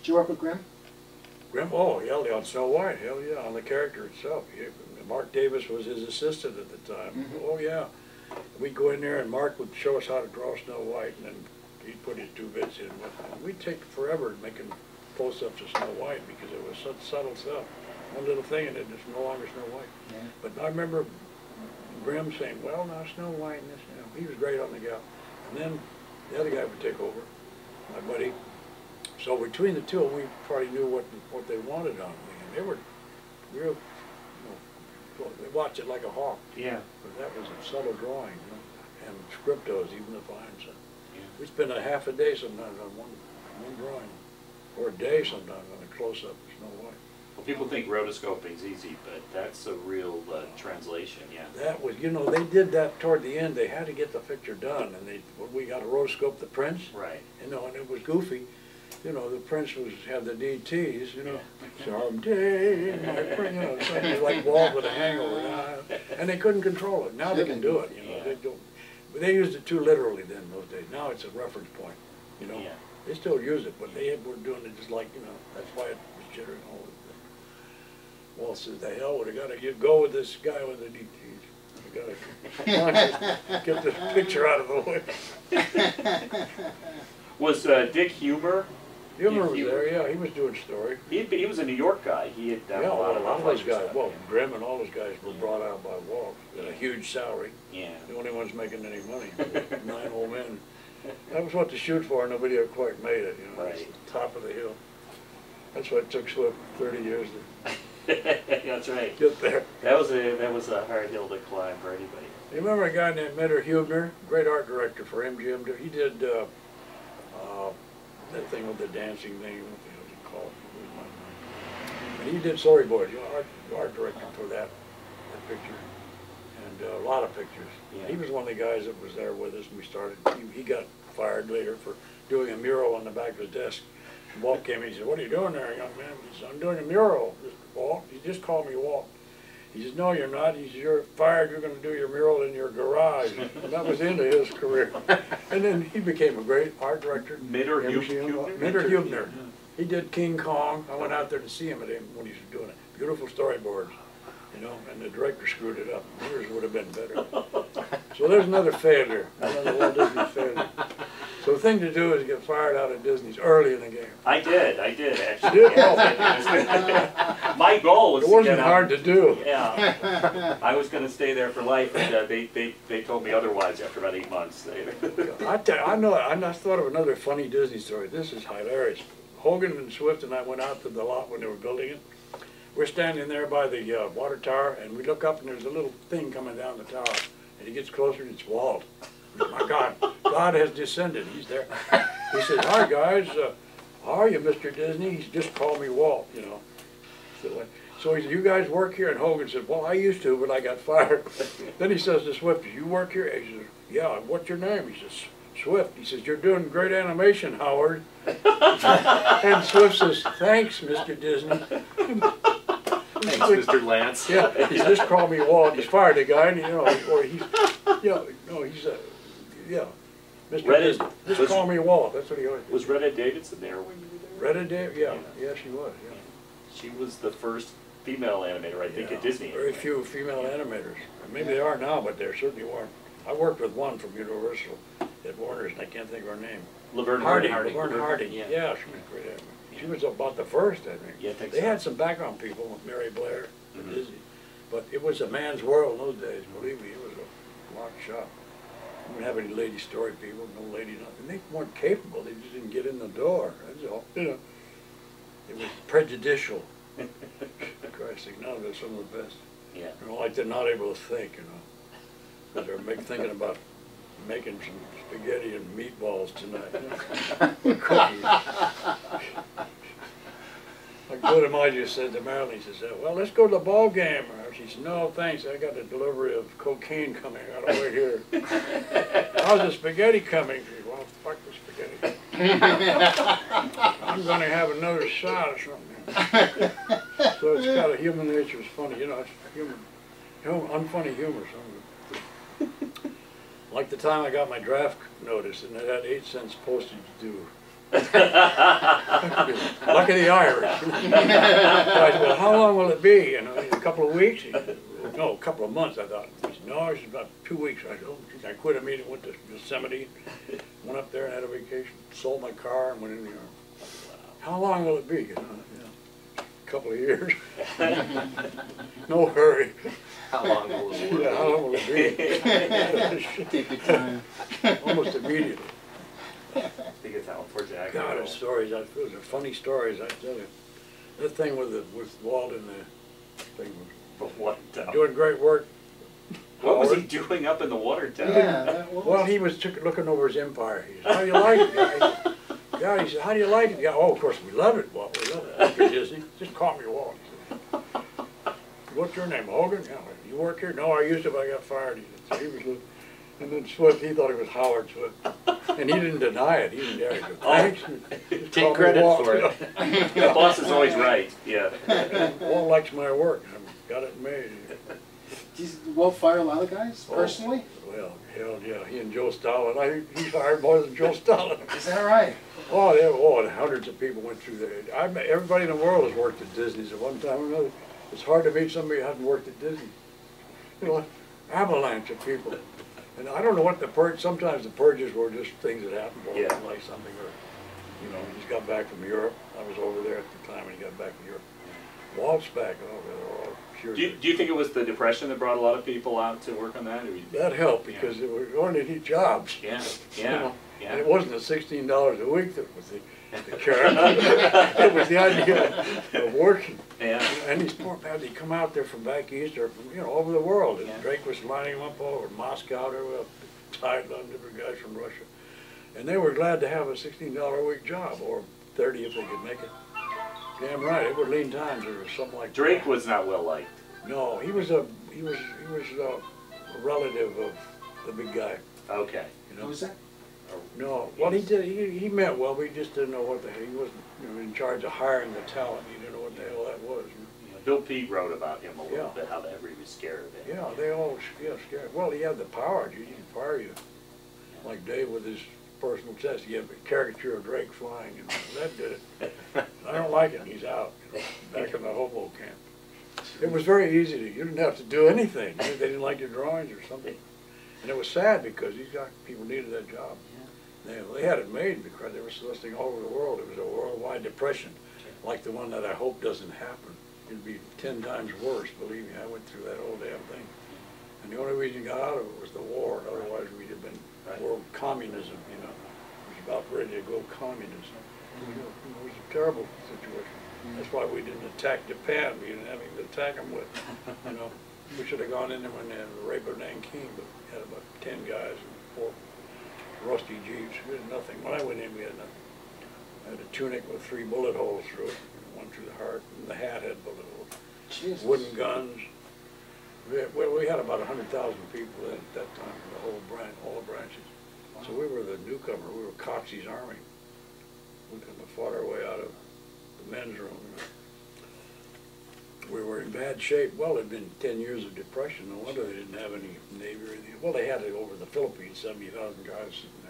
Did you work with Grimm? Grimm, oh, hell yeah, on Snow White, hell yeah, on the character itself. Mark Davis was his assistant at the time. Oh yeah. We'd go in there and Mark would show us how to draw Snow White, and then he'd put his 2 bits in. And we'd take forever making close-ups of Snow White because it was such subtle stuff. One little thing and it's no longer Snow White. Yeah. But I remember Grimm saying, well, now Snow White and this, he was great on the gal. And then the other guy would take over, my buddy. So between the two, we probably knew what they wanted on it. And they were real, they watched it like a hawk. Yeah. But that was a subtle drawing, and scriptos, even the fine stuff. Yeah. We spend a half a day sometimes on one drawing, or a day sometimes on a close-up of Snow White. Well, people think rotoscoping's easy, but that's a real translation, yeah. That was, they did that toward the end. They had to get the picture done, and we got to rotoscope the prints. Right. And it was goofy. The prince had the DTs, someday, my friend, something like Walt with a hangover, and they couldn't control it. Now they can do it, They don't, but they used it too literally then in those days. Now it's a reference point, Yeah. They still use it, but they were doing it just like, that's why it was jittering all the Walt says, the hell would have got to go with this guy with the DTs. You got to get the picture out of the way. Was Dick Huber? Humor was there, yeah. He was doing story. He was a New York guy. He had done a lot of those guys. stuff. Well, Grimm and all those guys were brought out by Walt at a huge salary. Yeah. The only ones making any money. 9 old men. That was what to shoot for, and nobody ever quite made it. Right. Top of the hill. That's why it took Swift 30 years to That's right. get there. That was a hard hill to climb for anybody. You remember a guy named Mentor Hubner, great art director for MGM? He did that thing with the dancing thing, what the hell is it called? And he did storyboards, art director for that picture, and a lot of pictures. Yeah. He was one of the guys that was there with us, and we started. He got fired later for doing a mural on the back of his desk. And Walt came in, he said, "What are you doing there, young man?" He said, "I'm doing a mural." I said, "Walt?" He just called me Walt. He says, "No, you're not." He says, "You're fired. You're going to do your mural in your garage." And that was the end of his career. And then he became a great art director. Mentor Hubner. He did King Kong. I went out there to see him when he was doing it. Beautiful storyboards, and the director screwed it up. Yours would have been better. So there's another failure, another Walt Disney failure. So the thing to do is get fired out of Disney's early in the game. I did actually. You did? My goal was it wasn't hard to do. Yeah. I was going to stay there for life, and they told me otherwise after about 8 months. I just thought of another funny Disney story. This is hilarious. Hogan and Swift and I went out to the lot when they were building it. We're standing there by the water tower, and we look up, and there's a little thing coming down the tower. And he gets closer, and it's Walt. My God, God has descended. He's there. He says, "Hi, guys. How are you, Mr. Disney?" He's just called me Walt, So he said, "You guys work here?" And Hogan said, "Well, I used to, but I got fired." Then he says to Swift, "You work here?" He says, "Yeah, what's your name?" He says, "Swift." He says, "You're doing great animation, Howard." And Swift says, "Thanks, Mr. Disney." Thanks, Mr. Lance. Yeah, he's just called me Walt. He's fired the guy, and or he's, Mr. Disney. Just call me Walt. That's what he always did. Was Retta Davidson there when you were there? Retta Davidson, yeah, she was. Yeah. She was the first female animator, I think, at Disney. Very few female animators. Maybe they are now, but there certainly weren't. I worked with one from Universal at Warner's, and I can't think of her name. Laverne Hardy. Laverne Hardy. Yeah, she was a great animator. She was about the first, I think. Yeah, I think they so. had some background people with Mary Blair and Disney, but it was a man's world in those days. Believe me, it was a locked shop. We didn't have any lady story people, no lady nothing. They weren't capable. They just didn't get in the door. That's all. It was prejudicial. Christ, now they're some of the best. Yeah. Like they're not able to think, because they're thinking about making some spaghetti and meatballs tonight. Or cookies. Like good of mine just said to Marilyn, he says, "Well, let's go to the ball game." She said, "No, thanks. I got a delivery of cocaine coming. I gotta wait here." "How's the spaghetti coming?" She said, "Well, fuck the spaghetti. I'm gonna have another shot or something." So it's kind of human nature is funny, it's human, unfunny humor. Like the time I got my draft notice, and it had 8 cents postage due. Lucky the Irish. So I said, well, how long will it be? You know, a couple of weeks? He said, no, a couple of months, I thought. He said, no, it's about 2 weeks. I said, oh, geez. I quit a meeting, went to Yosemite, went up there and had a vacation, sold my car and went in the Army. How long will it be? You know, a couple of years. No hurry. How long will it work? Yeah, how long will it be? Take your time. Almost immediately. I think it's how unfortunate. God, the stories, those are funny stories, I tell you. That thing with Walt and the thing But what? was doing great work. What was he doing up in the water tower? Yeah. Well, he was looking over his empire. He said, how do you like it, guys? Yeah, he said, how do you like it? Yeah, oh, of course, we love it, Walt. We love it. After Disney, just call me Walt. He said, what's your name, Hogan? Yeah, you work here? No, I used to, but I got fired. He said, so he was, and then Swift, he thought he was Howard Swift. And he didn't deny it. He didn't dare. He said, thanks. Just call Take me credit Walt. for it. The boss is always right. Yeah. Walt likes my work. I've got it made. Did Walt fire a lot of guys, Oh. personally? Well, hell yeah, he and Joe Stalin. I think he fired more than Joe Stalin. Is that right? Oh, there, oh, and hundreds of people went through there. Everybody in the world has worked at Disney's at one time or another. It's hard to meet somebody who hasn't worked at Disney. You know, avalanche of people. And I don't know what the purge, sometimes the purges were just things that happened, or Yeah. like something, or, you know, he just got back from Europe. I was over there at the time when he got back from Europe. Walt's back, oh, they're all pure. Do you think it was the Depression that brought a lot of people out to work on that? Or That helped because it was only need jobs. Yeah, You yeah, know, yeah. And it wasn't the $16 a week that was the character. It was the idea of working. Yeah. And these poor pads, they come out there from back east or from, you know, over the world. And Yeah. Drake was lining them up all over Moscow, there were Thailand, different guys from Russia. And they were glad to have a $16 a week job, or 30 if they could make it. Damn right, it were lean times or something like Drake that. was not well liked. No, he was a relative of the big guy. Okay. You Who know? was that? No, well, he meant well, we just didn't know what the hell, he wasn't, you know, in charge of hiring the talent, he didn't know what the hell that was. You know, Bill Pete wrote about him a little Yeah. bit, how everybody was scared of him. Yeah, they all, yeah, scared, well, he had the power, he could fire you. Like Dave with his personal test, he had a caricature of Drake flying, and that did it. I don't like it, he's out, you know, back in the hobo camp. It was very easy to, you didn't have to do anything, they didn't like your drawings or something. And it was sad because these guys, people needed that job. They had it made because they were soliciting all over the world. It was a worldwide depression, like the one that I hope doesn't happen. It'd be 10 times worse, believe me. I went through that whole damn thing. And the only reason you got out of it was the war. Otherwise, we'd have been world communism, you know. It was about ready to go communism. You know, it was a terrible situation. That's why we didn't attack Japan. We didn't have anything to attack them with, you know. We should have gone in there when they had the rape of Nanking, but we had about 10 guys and 4 rusty Jeeps. We had nothing. When I went in, we had nothing. I had a tunic with 3 bullet holes through it, one through the heart, and the hat had bullet holes. Jesus. Wooden guns. We had about 100,000 people at that time, the whole branch, all the branches. So we were the newcomer. We were Coxey's army. We couldn't have fought our way out of the men's room. You know. We were in bad shape. Well, it'd been 10 years of depression. No wonder they didn't have any Navy or anything. Well, they had it over the Philippines, 70,000 guys sitting